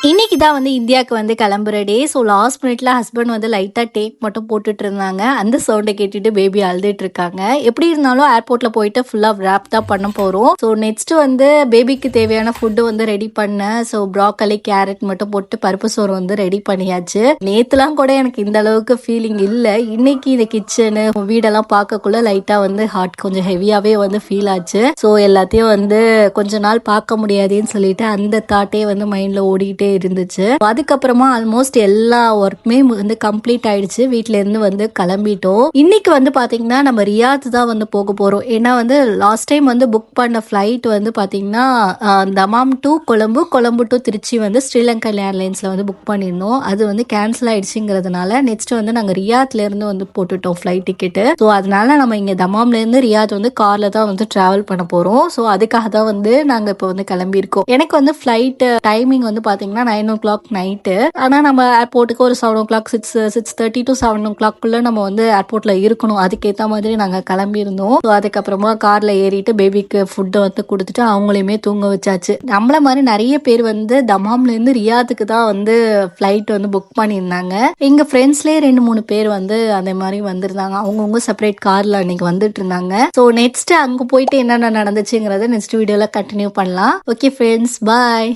இன்னைக்கு தான் வந்து இந்தியாவுக்கு வந்து கிளம்புற டே. ஸோ லாஸ்ட் மினிட்ல ஹஸ்பண்ட் வந்து லைட்டாக டேக் மட்டும் போட்டுட்டு இருந்தாங்க. அந்த சவுண்டை கேட்டுட்டு பேபி அழுதுட்டு இருக்காங்க. எப்படி இருந்தாலும் ஏர்போர்ட்ல போயிட்டு ஃபுல்லாக ரேப் தான் பண்ண போகிறோம். ஸோ நெக்ஸ்ட் வந்து பேபிக்கு தேவையான ஃபுட்டு வந்து ரெடி பண்ணேன். ஸோ ப்ராக்கலி கேரட் மட்டும் போட்டு பருப்பு சோறு வந்து ரெடி பண்ணியாச்சு. நேற்றுலாம் கூட எனக்கு இந்த அளவுக்கு ஃபீலிங் இல்லை. இன்னைக்கு இந்த கிச்சனு வீடெல்லாம் பார்க்கக்குள்ள லைட்டாக வந்து ஹார்ட் கொஞ்சம் ஹெவியாகவே வந்து ஃபீல் ஆச்சு. ஸோ எல்லாத்தையும் வந்து கொஞ்ச நாள் பார்க்க முடியாதுன்னு சொல்லிட்டு அந்த தாட்டே வந்து மைண்டில் ஓடிக்கிட்டே இருந்துச்சு. அதுக்கப்புறமா ஆல்மோஸ்ட் எல்லா ஒர்க்குமே வந்து கம்ப்ளீட் ஆயிடுச்சு. வீட்ல இருந்து வந்து கிளம்பிட்டோம். இன்னைக்கு வந்து பாத்தீங்கன்னா நம்ம ரியாத் தான் வந்து போக போறோம். ஏன்னா வந்து லாஸ்ட் டைம் வந்து புக் பண்ண ஃபிளைட் வந்து பாத்தீங்கன்னா தமாம் டு கொழும்பு, கொழும்பு டு திருச்சி வந்து ஸ்ரீலங்கன் ஏர்லைன்ஸ்ல வந்து புக் பண்ணியிருந்தோம். அது வந்து கேன்சல் ஆயிடுச்சுங்கிறதுனால நெக்ஸ்ட் வந்து நாங்க ரியாத்ல இருந்து வந்து போட்டுட்டோம் ஃபிளைட் டிக்கெட். ஸோ அதனால நம்ம இங்க தமாம்ல இருந்து ரியாத் வந்து கார்ல தான் வந்து டிராவல் பண்ண போறோம். ஸோ அதுக்காக தான் வந்து நாங்க இப்போ வந்து கிளம்பி இருக்கோம். எனக்கு வந்து ஃபிளைட் டைமிங் வந்து பாத்தீங்கன்னா 9 o'clock நைட்டு. ஆனால் நம்ம ஏர்போர்ட்டுக்கு ஒரு 7 o'clock 6:30 to 7 o'clock நம்ம வந்து ஏர்போர்ட்ல இருக்கணும். அதுக்கேற்ற மாதிரி நாங்கள் கிளம்பியிருந்தோம். ஸோ அதுக்கப்புறமா கார்ல ஏறிட்டு பேபிக்கு ஃபுட்டை வந்து கொடுத்துட்டு அவங்களையுமே தூங்க வச்சாச்சு. நம்மள மாதிரி நிறைய பேர் வந்து தமாம்ல இருந்து ரியாத்துக்கு தான் வந்து ஃபிளைட் வந்து புக் பண்ணியிருந்தாங்க. எங்க ஃப்ரெண்ட்ஸ்லேயே 2-3 பேர் வந்து அதே மாதிரி வந்திருந்தாங்க. அவங்கவுங்க செப்பரேட் கார்ல அன்னைக்கு வந்துட்டு இருந்தாங்க. ஸோ நெக்ஸ்ட் அங்கே போயிட்டு என்னென்ன நடந்துச்சுங்கிறத நெக்ஸ்ட் வீடியோல கண்டினியூ பண்ணலாம். ஓகே ஃப்ரெண்ட்ஸ், பாய்.